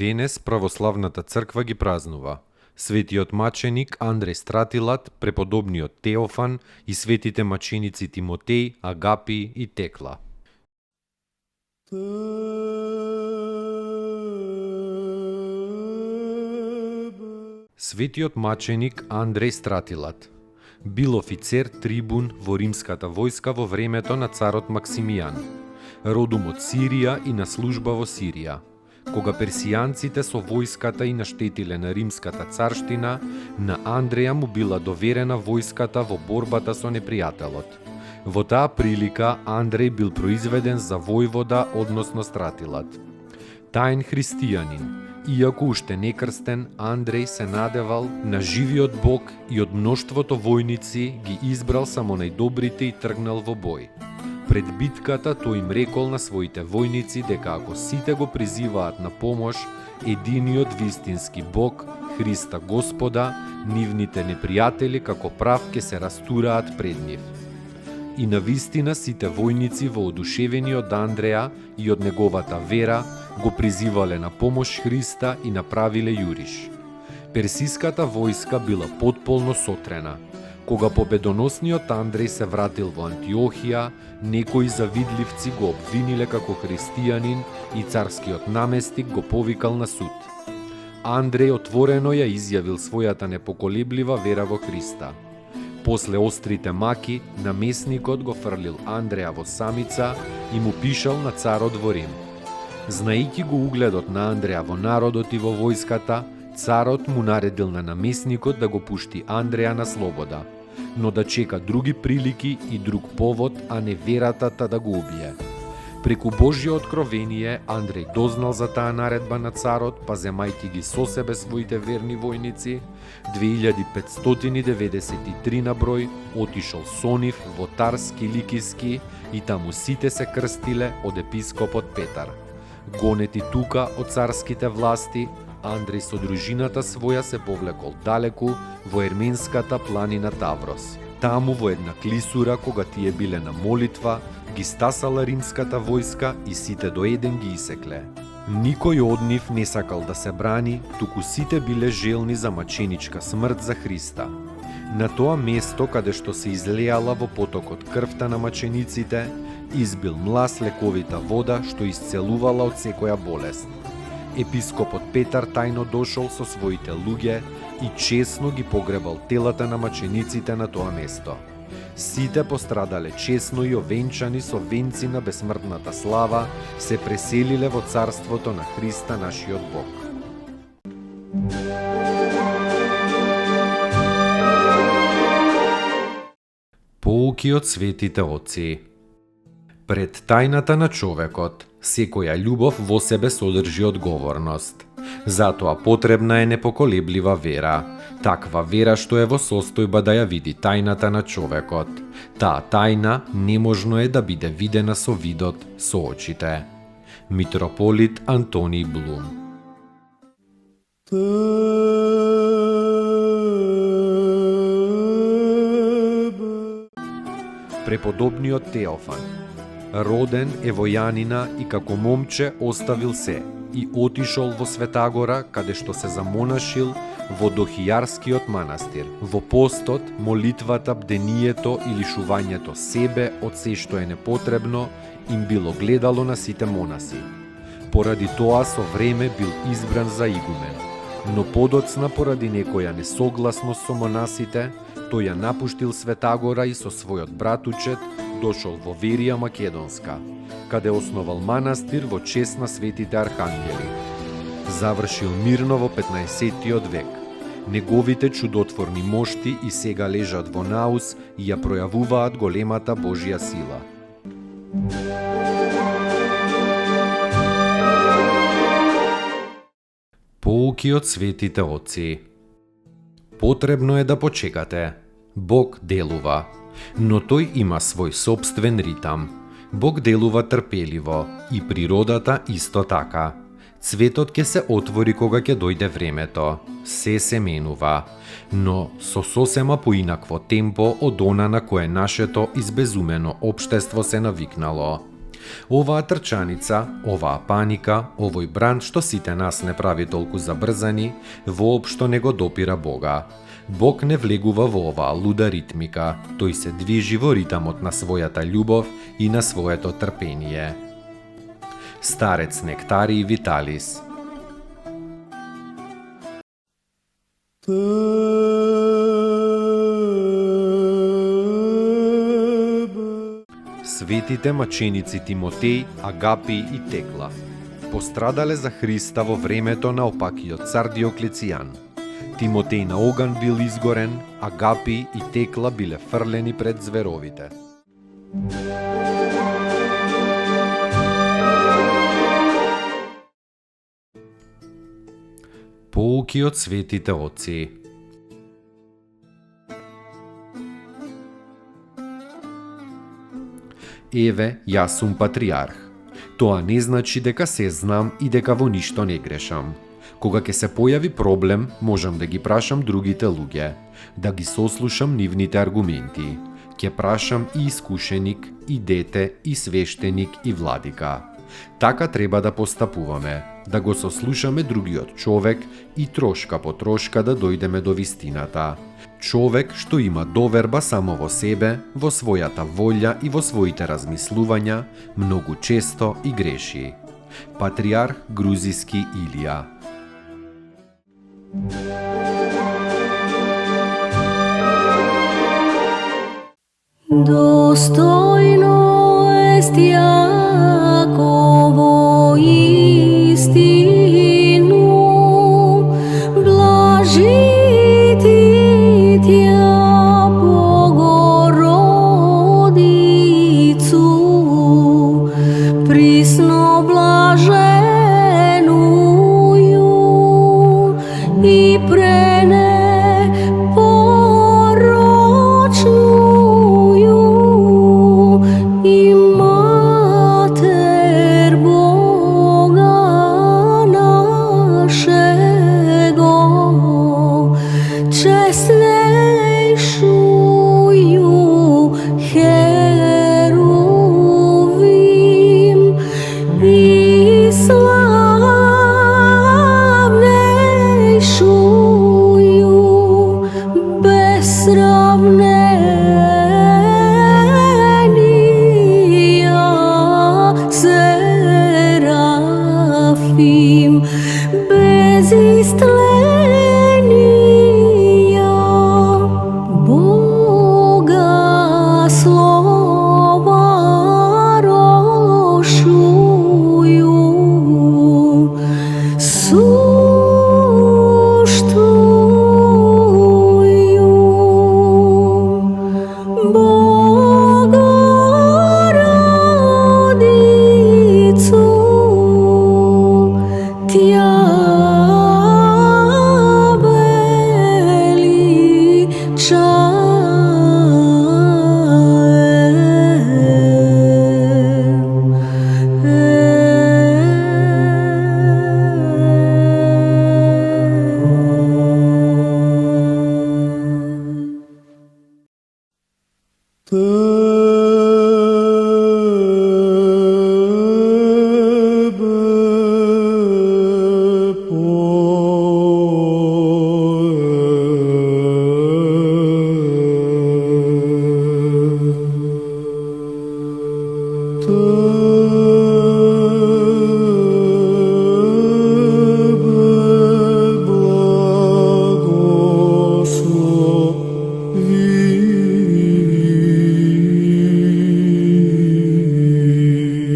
Денес православната црква ги празнува светиот маченик Андреј Стратилат, преподобниот Теофан и светите маченици Тимотеј, Агапи и Текла. Светиот маченик Андреј Стратилат бил офицер трибун во римската војска во времето на царот Максимијан, родом од Сирија и на служба во Сирија. Кога персијанците со војската и наштетиле на римската царштина, на Андреја му била доверена војската во борбата со непријателот. Во таа прилика Андреј бил произведен за војвода, односно Стратилат. Таен христијанин, иако уште некрстен, Андреј се надевал на живиот Бог и од мноштвото војници ги избрал само најдобрите и тргнал во бој. Пред битката тој им рекол на своите војници дека ако сите го призиваат на помош единиот вистински Бог, Христа Господа, нивните непријатели како прав ќе се растураат пред нив. И навистина сите војници воодушевени од Андреја и од неговата вера го призивале на помош Христа и направиле јуриш. Персиската војска била потполно сотрена. Кога победоносниот Андреј се вратил во Антиохија, некои завидливци го обвиниле како христијанин и царскиот наместник го повикал на суд. Андреј отворено ја изјавил својата непоколеблива вера во Христа. После острите маки, наместникот го фрлил Андреја во самица и му пишал на царот во Рим. Знаејќи го угледот на Андреја во народот и во војската, царот му наредил на наместникот да го пушти Андреја на слобода, но да чека други прилики и друг повод, а не верата да го убие. Преку Божјо откровение, Андреј дознал за таа наредба на царот, па земајќи ги со себе своите верни војници, 2593 на број, отишол со нив во Тарс Киликиски и таму сите се крстиле од епископот Петар. Гонети тука од царските власти, Андреј со дружината своја се повлекол далеку во ерменската планина Таврос. Таму во една клисура, кога тие биле на молитва, ги стасала римската војска и сите до еден ги исекле. Никој од нив не сакал да се брани, туку сите биле желни за маченичка смрт за Христа. На тоа место каде што се излеала во потокот крвта на мачениците, избил млас лековита вода што исцелувала од секоја болест. Епископот Петар тајно дошол со своите луѓе и честно ги погребал телата на мачениците на тоа место. Сите пострадале честно и овенчани со венци на бесмртната слава, се преселиле во царството на Христа нашиот Бог. Поуки од светите отци. Пред тајната на човекот, секоја љубов во себе содржи одговорност. Затоа потребна е непоколеблива вера. Таква вера што е во состојба да ја види тајната на човекот. Таа тајна неможно е да биде видена со видот, со очите. Митрополит Антониј Блум. Преподобниот Теофан роден е во Јанина и како момче оставил се и отишол во Светагора, каде што се замонашил во Дохијарскиот манастир. Во постот, молитвата, бдението и лишувањето себе од се што е непотребно им било гледало на сите монаси. Поради тоа со време бил избран за игумен, но подоцна поради некоја несогласност со монасите, тој ја напуштил Светагора и со својот братучет дошол во Верија Македонска, каде основал манастир во чест на светите архангели. Завршил мирно во 15-тиот век. Неговите чудотворни мошти и сега лежат во наус и ја пројавуваат големата Божја сила. Pouki од светите отци. Потребно е да почекате. Бог делува, но тој има свој собствен ритам. Бог делува трпеливо и природата исто така. Цветот ќе се отвори кога ќе дојде времето. Се менува, но со сосема поинакво темпо од она на кое нашето избезумено општество се навикнало. Оваа трчаница, оваа паника, овој бранд што сите нас не прави толку забрзани, воопшто не го допира Бога. Бог не влегува во оваа луда ритмика, тој се движи во ритамот на својата љубов и на своето трпение. Старец Нектарий Виталис. Светите маченици Тимотеј, Агапи и Текла пострадале за Христа во времето на опакиот цар Диоклецијан. Тимотеј на оган бил изгорен, Агапи и Текла биле фрлени пред зверовите. Поуки од светите отци. Еве, јас сум патриарх. Тоа не значи дека се знам и дека во ништо не грешам. Кога ќе се појави проблем, можам да ги прашам другите луѓе, да ги сослушам нивните аргументи. Ќе прашам и искушеник, и дете, и свештеник, и владика. Така треба да постапуваме, да го сослушаме другиот човек и трошка по трошка да дојдеме до вистината. Човек што има доверба само во себе, во својата волја и во своите размислувања, многу често и греши. Патриарх грузиски Илија. Достойно est Јаково истину, блажити Тја Богородицу, присно блаженују и пренепорочнују и Матер Бога нашего, честнейшую Херувим и славнейшую без сравнения Серафим, без истления Бога слова рошую, суштую Богородицу, Тја величаем.